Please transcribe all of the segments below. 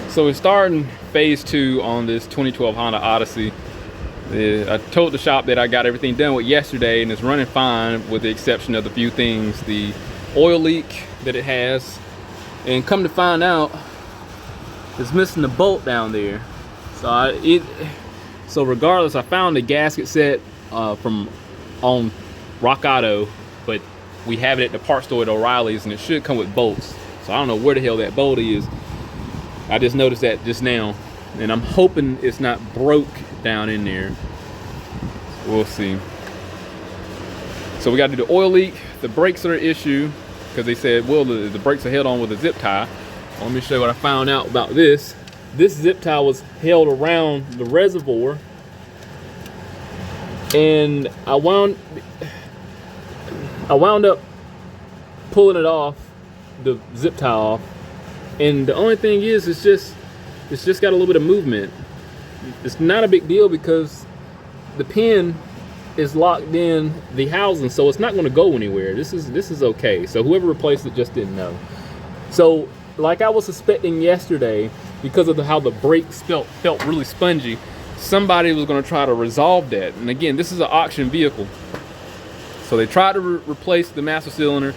So we're starting phase 2 on this 2012 Honda Odyssey. I told the shop that I got everything done with yesterday and it's running fine with the exception of the few things, the oil leak that it has, and come to find out it's missing the bolt down there. So regardless, I found the gasket set from on Rock Auto, but we have it at the parts store at O'Reilly's and it should come with bolts. So I don't know where the hell that bolt is. I just noticed that just now, and I'm hoping it's not broke down in there. We'll see. So we got to do the oil leak. The brakes are an issue because they said, well, the brakes are held on with a zip tie. Let me show you what I found out about this. This zip tie was held around the reservoir, and I wound up pulling it off, the zip tie off, and the only thing is it's just got a little bit of movement. It's not a big deal because the pin is locked in the housing, so it's not going to go anywhere. This is okay. So whoever replaced it just didn't know. So like I was suspecting yesterday, because of how the brakes felt really spongy, somebody was going to try to resolve that. And again, this is an auction vehicle, so they tried to replace the master cylinder,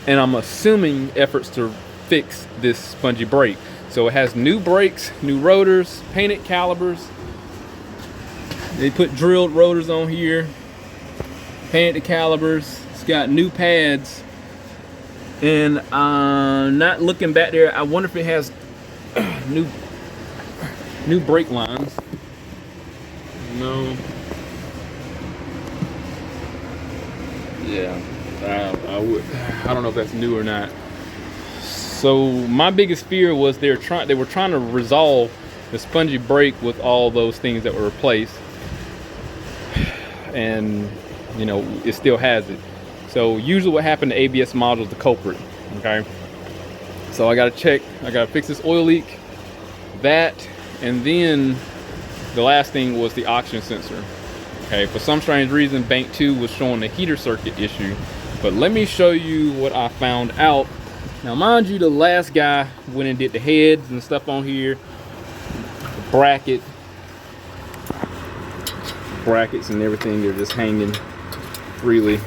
and I'm assuming efforts to fix this spongy brake. So it has new brakes, new rotors, painted calipers. They put drilled rotors on here, painted the calipers. It's got new pads, and not looking back there, I wonder if it has new brake lines. No. Yeah, I don't know if that's new or not. So my biggest fear was they were trying to resolve the spongy brake with all those things that were replaced, and you know it still has it. So usually what happened to ABS module is the culprit. Okay, so I gotta fix this oil leak, that, and then the last thing was the oxygen sensor. Okay, for some strange reason bank 2 was showing the heater circuit issue, but let me show you what I found out. Now mind you, the last guy went and did the heads and stuff on here, the brackets and everything, they're just hanging freely.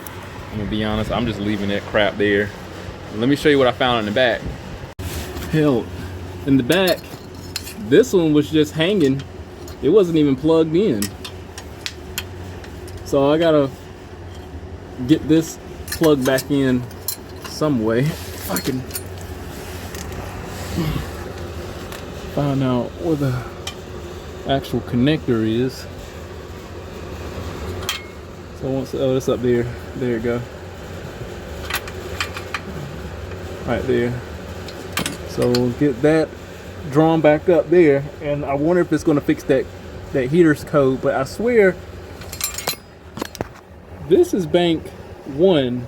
I'm gonna be honest, I'm just leaving that crap there. Let me show you what I found in the back. Hell, in the back, this one was just hanging. It wasn't even plugged in. So I gotta get this plugged back in some way. If I can find out where the actual connector is. So once, oh, it's up there. There you go. Right there. So we'll get that drawn back up there, and I wonder if it's going to fix that heater's code. But I swear this is bank 1,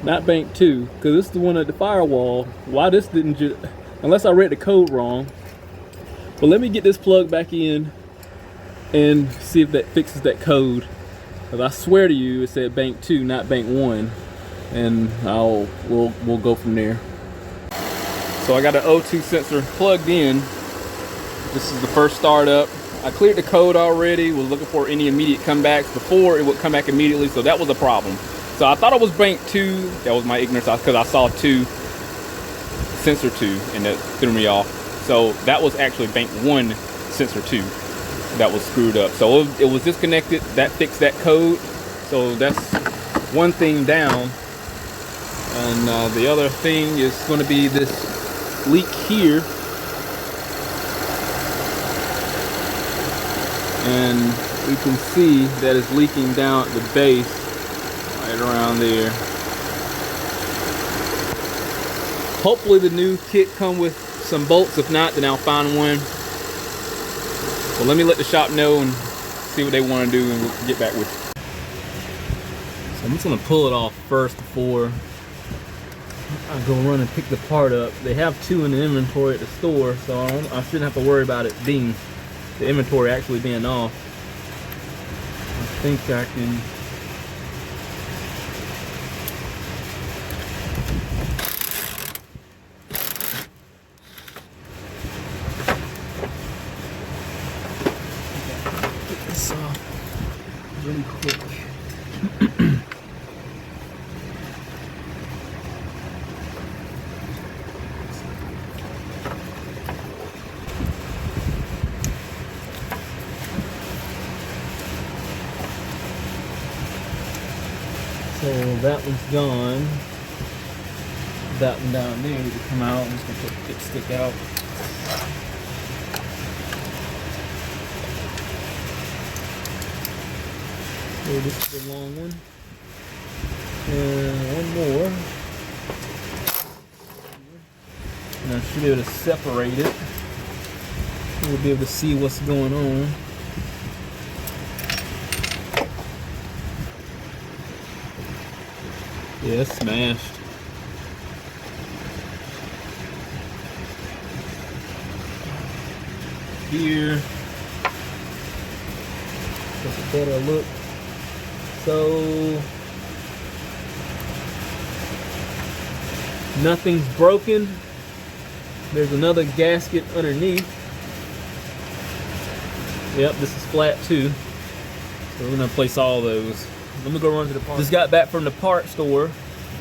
not bank 2, because this is the one at the firewall. Why this didn't just, unless I read the code wrong. But let me get this plug back in and see if that fixes that code, because I swear to you it said bank 2, not bank 1, and we'll go from there. So I got an O2 sensor plugged in. This is the first startup. I cleared the code already, was looking for any immediate comebacks. Before it would come back immediately, so that was a problem. So I thought it was bank 2, that was my ignorance, because I saw 2, sensor 2, and that threw me off. So that was actually bank 1, sensor 2, that was screwed up. So it was disconnected, that fixed that code. So that's one thing down. And the other thing is going to be this leak here. And we can see that it's leaking down at the base, right around there. Hopefully the new kit come with some bolts. If not, then I'll find one. So let me let the shop know and see what they want to do, and we'll get back with you. So I'm just gonna pull it off first before I go run and pick the part up. They have 2 in the inventory at the store, so I shouldn't have to worry about it being, the inventory actually being off. I think I can. pretty quick. So that one's gone. That one down there needs to come out. I'm just gonna put the stick out. So this is the long one. And one more. And I should be able to separate it. We'll be able to see what's going on. Yeah, it's smashed. Here. That's a better look. So nothing's broken. There's another gasket underneath. Yep, this is flat too. So we're gonna place all those. Let me go run to the part. Just got back from the part store.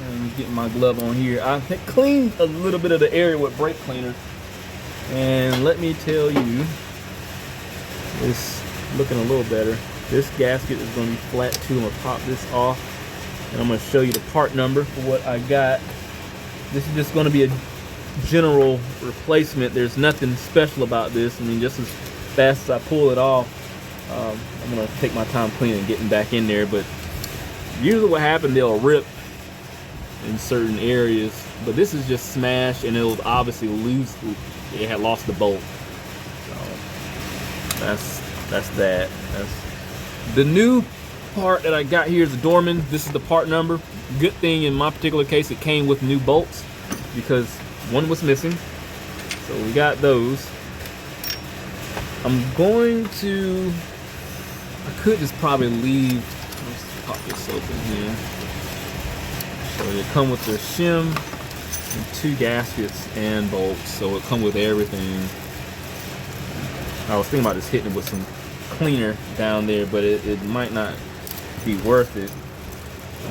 I'm getting my glove on here. I cleaned a little bit of the area with brake cleaner. And let me tell you, it's looking a little better. This gasket is going to be flat too. I'm going to pop this off. And I'm going to show you the part number for what I got. This is just going to be a general replacement. There's nothing special about this. I mean, just as fast as I pull it off, I'm going to take my time cleaning and getting back in there. But usually what happens, they'll rip in certain areas. But this is just smashed, and it'll obviously lose. It had lost the bolt. So that's that. That's the new part that I got here is the Dorman. This is the part number. Good thing in my particular case, it came with new bolts because one was missing. So we got those. I'm going to. I could just probably leave. Let's pop this open here. So they come with the shim and 2 gaskets and bolts, so it come with everything. I was thinking about just hitting it with some cleaner down there, but it might not be worth it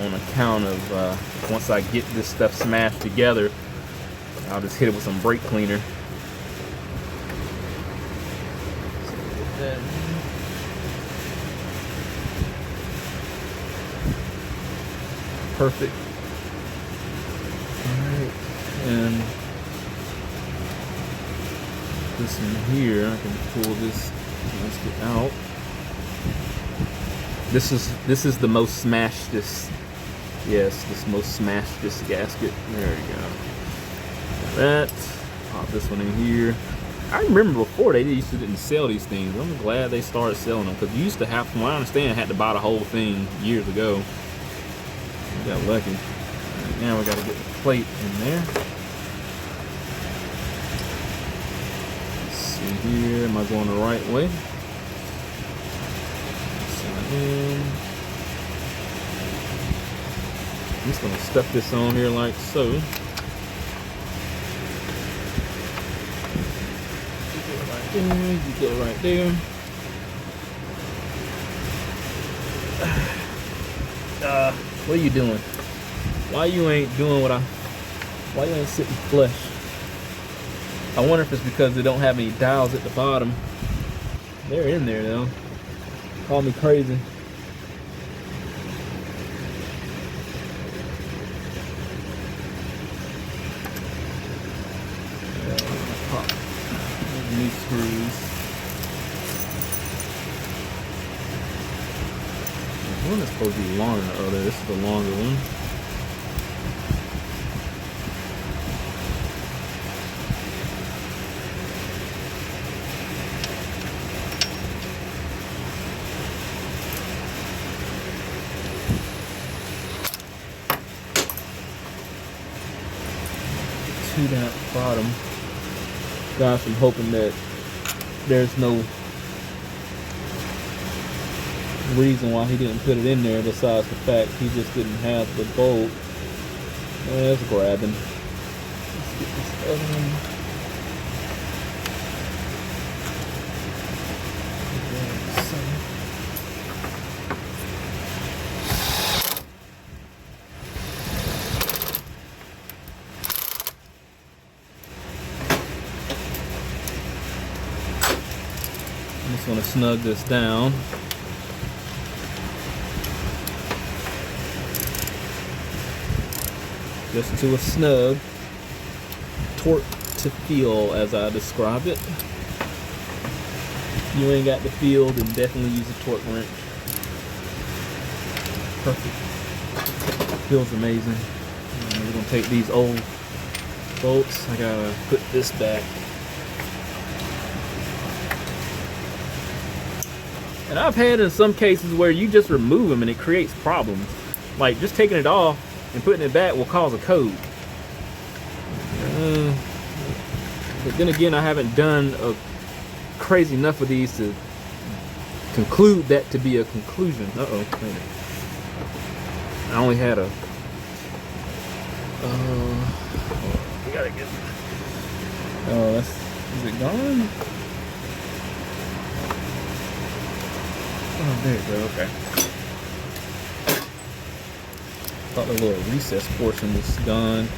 on account of once I get this stuff smashed together, I'll just hit it with some brake cleaner. So get that. Perfect. And this one here, I can pull this gasket out. This is the most smashed-est. Yes, this most smashed-est gasket. There we go. That. Pop this one in here. I remember before they used to didn't sell these things. I'm glad they started selling them because you used to have, from what I understand, had to buy the whole thing years ago. We got lucky. Right, now we got to get the plate in there. Here, am I going the right way? Sign in. I'm just gonna stuff this on here like so. You go right there. What are you doing? Why you ain't doing why you ain't sitting flush? I wonder if it's because they don't have any dials at the bottom. They're in there though. Call me crazy. Pop new screws. One is supposed to be longer than the other. This is the longer one. To that bottom. Gosh, I'm hoping that there's no reason why he didn't put it in there besides the fact he just didn't have the bolt. Let's grab him. Let's get this other one. just want to snug this down. Just to a snug torque to feel, as I describe it. If you ain't got the feel, then definitely use a torque wrench. Perfect. Feels amazing. And we're gonna take these old bolts. I gotta put this back. And I've had in some cases where you just remove them and it creates problems. Like just taking it off and putting it back will cause a code. But then again, I haven't done a crazy enough of these to conclude that to be a conclusion. Uh-oh, wait a minute. I only had a... we gotta get... Oh, that's... Is it gone? Oh, there you go, okay. Thought the little recess portion was gone.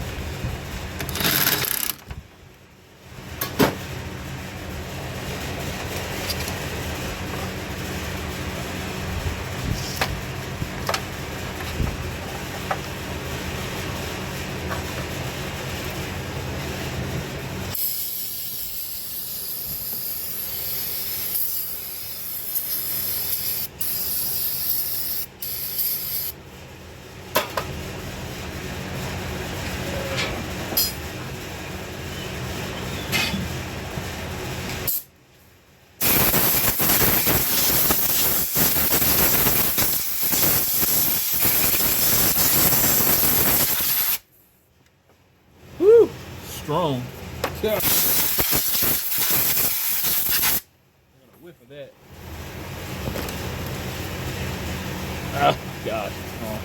Strong. Yeah. I got a whiff of that. Oh gosh. Oh.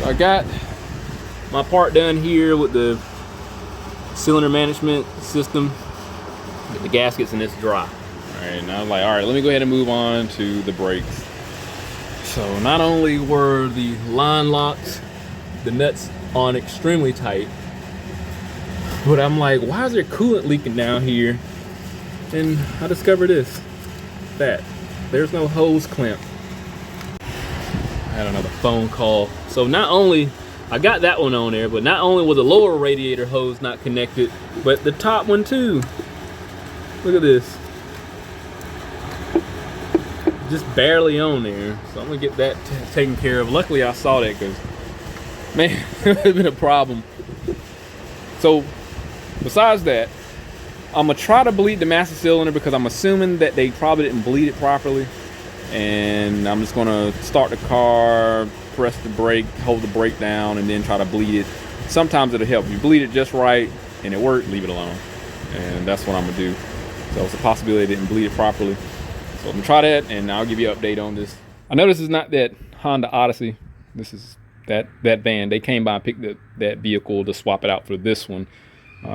I got my part done here with the cylinder management system. Get the gaskets and it's dry. Alright, and I was like, alright, let me go ahead and move on to the brakes. So not only were the line locks, the nuts on extremely tight, but I'm like, why is there coolant leaking down here? And I discovered this. There's no hose clamp. I had another phone call. So not only, I got that one on there, but not only was the lower radiator hose not connected, but the top one too. Look at this. Just barely on there. So I'm gonna get that taken care of. Luckily I saw that because, man, it would have been a problem. So besides that, I'm gonna try to bleed the master cylinder because I'm assuming that they probably didn't bleed it properly. And I'm just gonna start the car, press the brake, hold the brake down, and then try to bleed it. Sometimes it'll help. If you bleed it just right and it worked, leave it alone. And that's what I'm gonna do. So it's a possibility I didn't bleed it properly. So I'm gonna try that and I'll give you an update on this. I know this is not that Honda Odyssey. This is that van. They came by and picked that vehicle to swap it out for this one.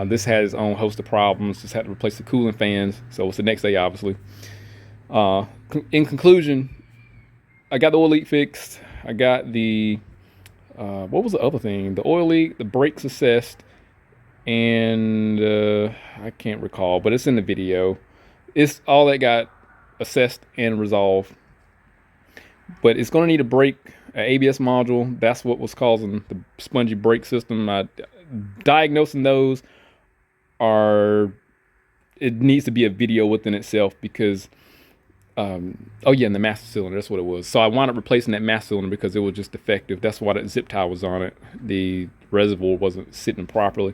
This had its own host of problems. Just had to replace the cooling fans. So it's the next day, obviously. In conclusion, I got the oil leak fixed. I got the, what was the other thing? The oil leak, the brakes assessed, and I can't recall, but it's in the video. It's all that got assessed and resolved. but it's going to need a brake, an ABS module. That's what was causing the spongy brake system. Diagnosing those are, it needs to be a video within itself because, oh yeah, and the master cylinder, that's what it was. So I wound up replacing that master cylinder because it was just defective. That's why that zip tie was on it. The reservoir wasn't sitting properly.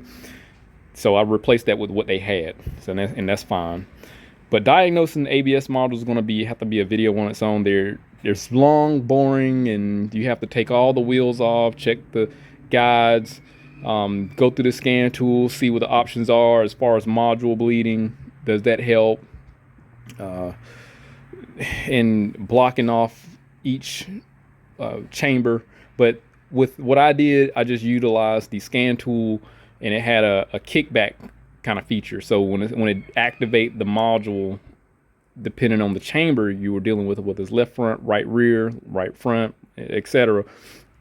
So I replaced that with what they had. So that's fine. But diagnosing the ABS module is going to have to be a video on its own. They're long, boring, and you have to take all the wheels off, check the guides, go through the scan tool, see what the options are as far as module bleeding. Does that help? In blocking off each chamber. But with what I did, I just utilized the scan tool, and it had a kickback kind of feature. So when it activate the module, depending on the chamber you were dealing with, whether it's left front, right rear, right front, etc.,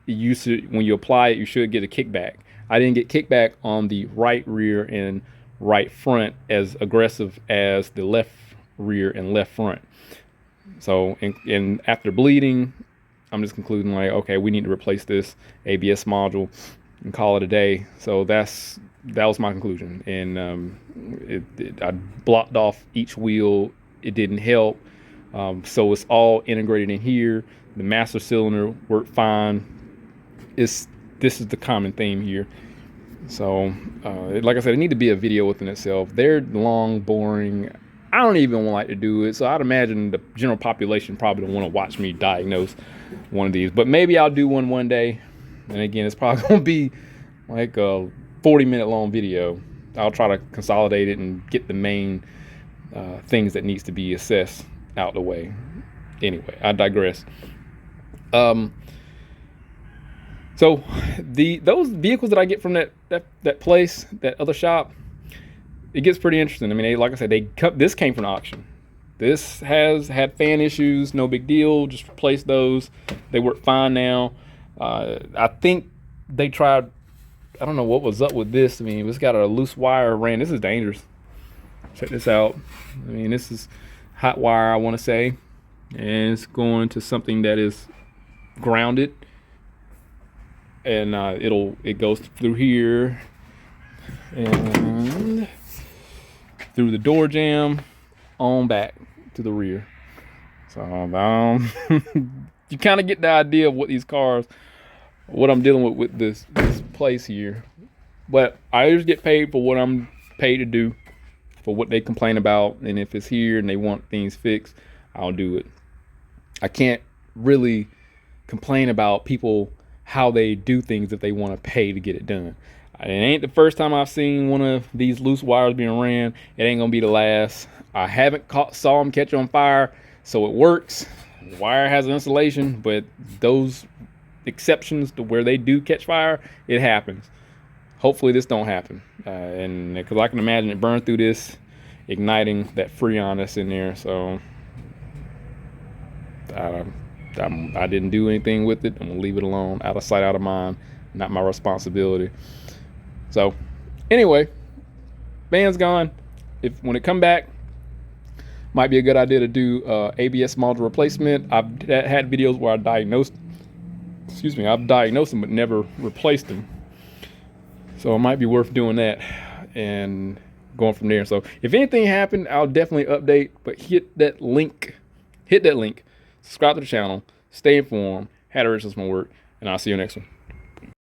when you apply it, you should get a kickback. I didn't get kickback on the right rear and right front as aggressive as the left rear and left front. So, and after bleeding, I'm just concluding like, okay, we need to replace this ABS module and call it a day. So that was my conclusion. And I blocked off each wheel. It didn't help. So it's all integrated in here. The master cylinder worked fine. This is the common theme here. So, like I said, it need to be a video within itself. They're long, boring. I don't even like to do it. So I'd imagine the general population probably don't want to watch me diagnose one of these. But maybe I'll do one day. And again, it's probably going to be like a 40-minute long video. I'll try to consolidate it and get the main things that needs to be assessed out the way. Anyway, I digress. So those vehicles that I get from that place, that other shop, it gets pretty interesting. I mean, like I said, this came from an auction. This has had fan issues, no big deal. Just replace those. They work fine now. I think they tried. I don't know what was up with this. I mean, it's got a loose wire ran. This is dangerous. Check this out. I mean, this is hot wire, I want to say, and it's going to something that is grounded, and it goes through here and through the door jamb on back to the rear. So you kind of get the idea of what these cars, what I'm dealing with this place here. But I just get paid for what I'm paid to do, for what they complain about, and if it's here and they want things fixed, I'll do it. I can't really complain about people how they do things if they want to pay to get it done. It ain't the first time I've seen one of these loose wires being ran. It ain't gonna be the last. I haven't saw them catch on fire, so it works. The wire has an insulation, but those exceptions to where they do catch fire, it happens. Hopefully this don't happen, and because I can imagine it burned through this, igniting that freon that's in there. So I didn't do anything with it. I'm gonna leave it alone, out of sight, out of mind. Not my responsibility. So anyway, van's gone. When it come back, might be a good idea to do ABS module replacement. I've had videos where I've diagnosed them but never replaced them. So it might be worth doing that and going from there. So if anything happened, I'll definitely update, but hit that link, subscribe to the channel, stay informed, how to reach my work, and I'll see you next one.